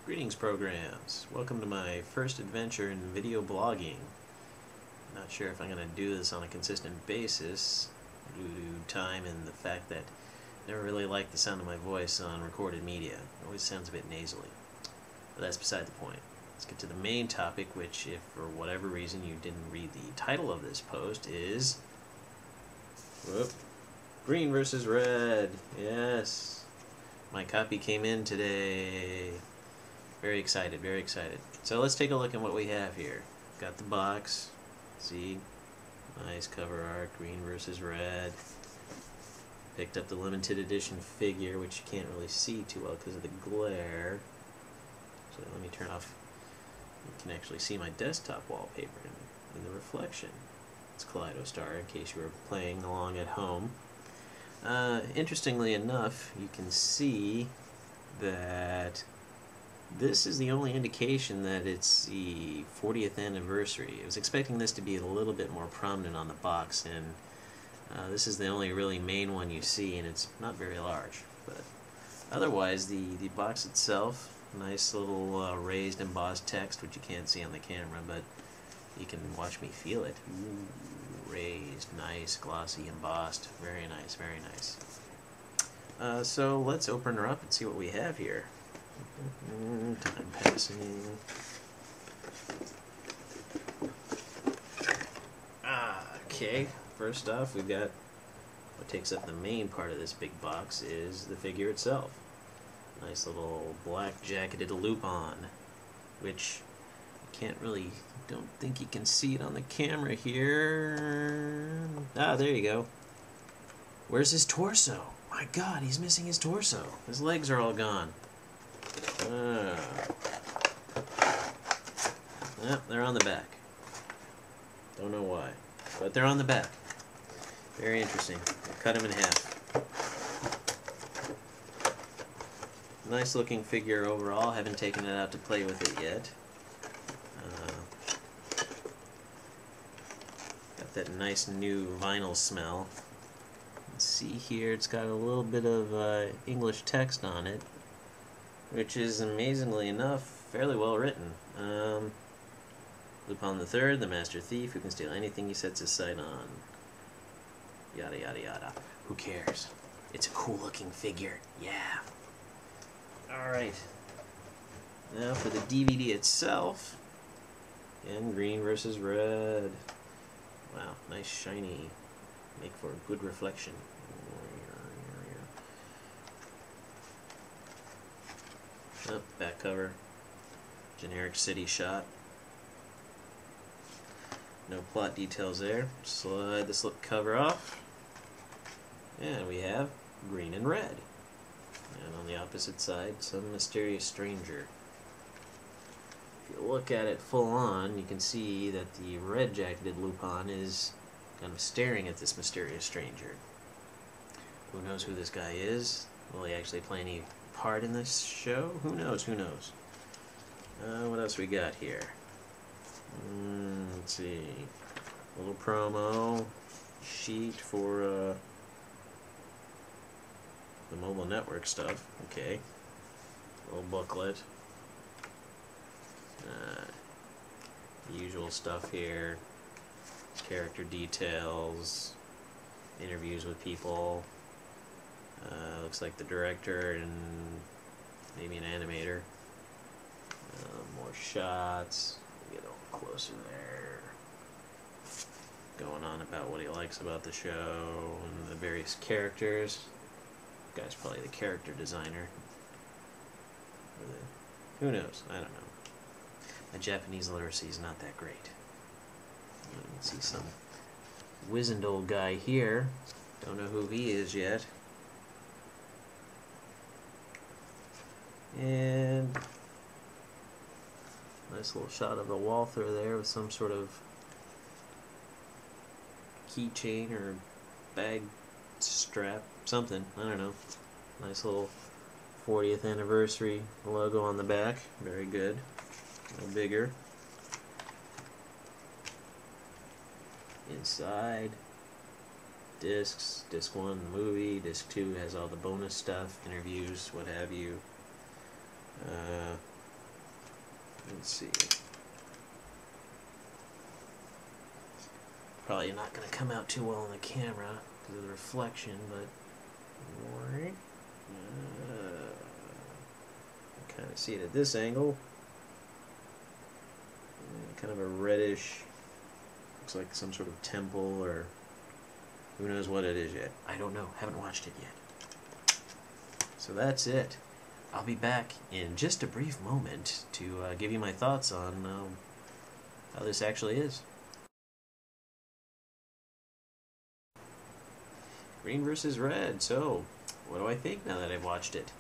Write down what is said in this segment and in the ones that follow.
Greetings, programs. Welcome to my first adventure in video blogging. Not sure if I'm going to do this on a consistent basis due to time and the fact that I never really liked the sound of my voice on recorded media. It always sounds a bit nasally. But that's beside the point. Let's get to the main topic, which, if for whatever reason you didn't read the title of this post, is Green versus Red. Yes. My copy came in today. Very excited, very excited. So let's take a look at what we have here. Got the box. See? Nice cover art, green versus red. Picked up the limited edition figure, which you can't really see too well because of the glare. So let me turn off. You can actually see my desktop wallpaper in the reflection. It's Kaleidostar, in case you were playing along at home. Interestingly enough, you can see that this is the only indication that it's the 40th anniversary. I was expecting this to be a little bit more prominent on the box, and this is the only really main one you see, and it's not very large. But otherwise, the box itself, nice little raised embossed text, which you can't see on the camera, but you can watch me feel it. Ooh, raised, nice, glossy, embossed. Very nice, very nice. So let's open her up and see what we have here. Time passing. Okay, first off, we've got what takes up the main part of this big box is the figure itself. Nice little black jacketed Lupin, which you can't really, don't think you can see it on the camera here. Ah, there you go. Where's his torso? My God, he's missing his torso. His legs are all gone. Yep, they're on the back. Don't know why, but they're on the back. Very interesting. Cut him in half. Nice looking figure overall. Haven't taken it out to play with it yet. Got that nice new vinyl smell. Let's see here, it's got a little bit of English text on it, which is, amazingly enough, fairly well written. Lupin the Third, the master thief who can steal anything he sets his sight on. Yada yada yada. Who cares? It's a cool looking figure. Yeah. Alright. Now for the DVD itself. And green versus red. Wow, nice shiny. Make for a good reflection. Oh, back cover. Generic city shot. No plot details there. Slide the slip cover off. And we have green and red. And on the opposite side, some mysterious stranger. If you look at it full on, you can see that the red jacketed Lupin is kind of staring at this mysterious stranger. Who knows who this guy is? Will he actually play any part in this show? Who knows? Who knows? What else we got here? Let's see. A little promo sheet for the mobile network stuff. Okay. A little booklet. The usual stuff here. Character details. Interviews with people. Looks like the director and maybe an animator. More shots. Get a little closer there. Going on about what he likes about the show and the various characters. This guy's probably the character designer. Who knows? I don't know. My Japanese literacy is not that great. You can see some wizened old guy here. Don't know who he is yet. And nice little shot of the Walther there with some sort of keychain or bag strap, something, I don't know. Nice little 40th anniversary logo on the back, very good. A little bigger. Inside, discs, disc 1 movie, disc 2 has all the bonus stuff, interviews, what have you. Let's see. Probably not going to come out too well on the camera because of the reflection, but kind of see it at this angle. Kind of a reddish, looks like some sort of temple, or who knows what it is yet. I don't know, haven't watched it yet. So that's it. I'll be back in just a brief moment to give you my thoughts on how this actually is. Green versus red. So, what do I think now that I've watched it?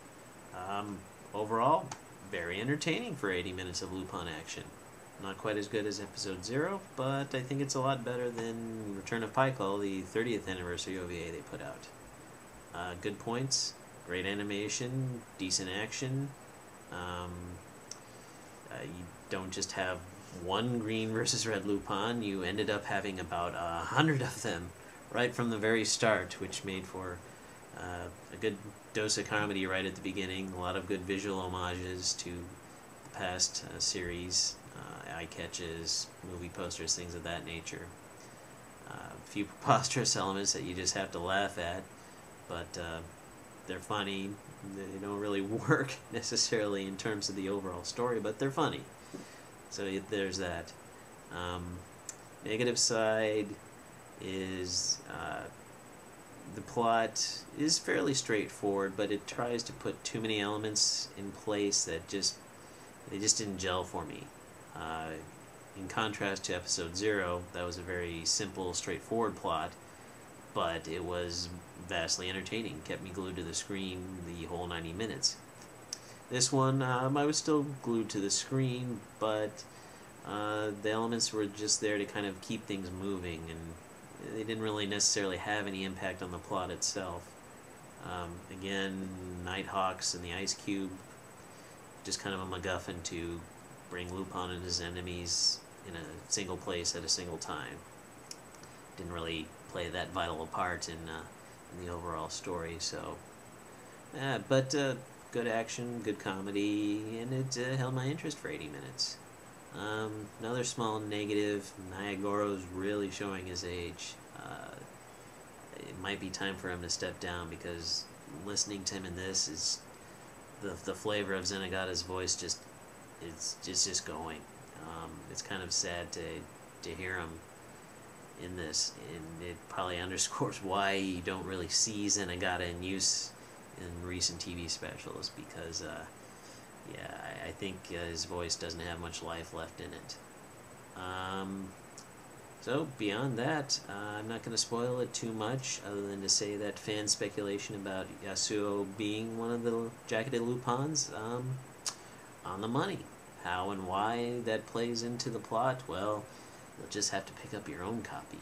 Overall, very entertaining for 80 minutes of Lupin action. Not quite as good as episode 0, but I think it's a lot better than Return of Pykel, the 30th anniversary OVA they put out. Good points, great animation, decent action. You don't just have one green versus red Lupin, you ended up having about 100 of them right from the very start, which made for a good dose of comedy right at the beginning, a lot of good visual homages to the past series, eye catches, movie posters, things of that nature. A few preposterous elements that you just have to laugh at, but they're funny. They don't really work necessarily in terms of the overall story, but they're funny. So there's that. Negative side is the plot is fairly straightforward, but it tries to put too many elements in place that just didn't gel for me. In contrast to episode 0, that was a very simple, straightforward plot, but it was vastly entertaining, kept me glued to the screen the whole 90 minutes. This one, I was still glued to the screen, but the elements were just there to kind of keep things moving, and they didn't really necessarily have any impact on the plot itself. Again, Nighthawks and the Ice Cube, just kind of a MacGuffin to bring Lupin and his enemies in a single place at a single time. Didn't really play that vital a part in the overall story, so... but good action, good comedy, and it held my interest for 80 minutes. Another small negative, Niagoro's really showing his age. It might be time for him to step down, because listening to him in this is the flavor of Zenigata's voice it's just going. It's kind of sad to hear him in this, and it probably underscores why you don't really see Zenigata in use in recent TV specials, because yeah, I think his voice doesn't have much life left in it. So, beyond that, I'm not going to spoil it too much, other than to say that fan speculation about Yasuo being one of the jacketed Lupins, on the money. How and why that plays into the plot, well, you'll just have to pick up your own copy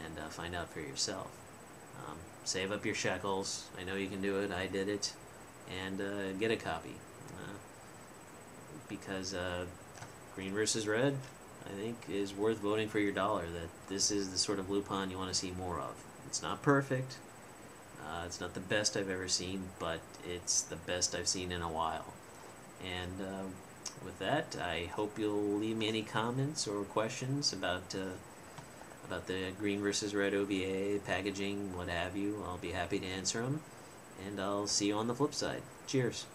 and find out for yourself. Save up your shekels. I know you can do it. I did it. And get a copy. Because green versus red, I think, is worth voting for your dollar. That this is the sort of Lupin you want to see more of. It's not perfect. It's not the best I've ever seen, but it's the best I've seen in a while. And with that, I hope you'll leave me any comments or questions about the green versus red OVA, packaging, what have you. I'll be happy to answer them. And I'll see you on the flip side. Cheers.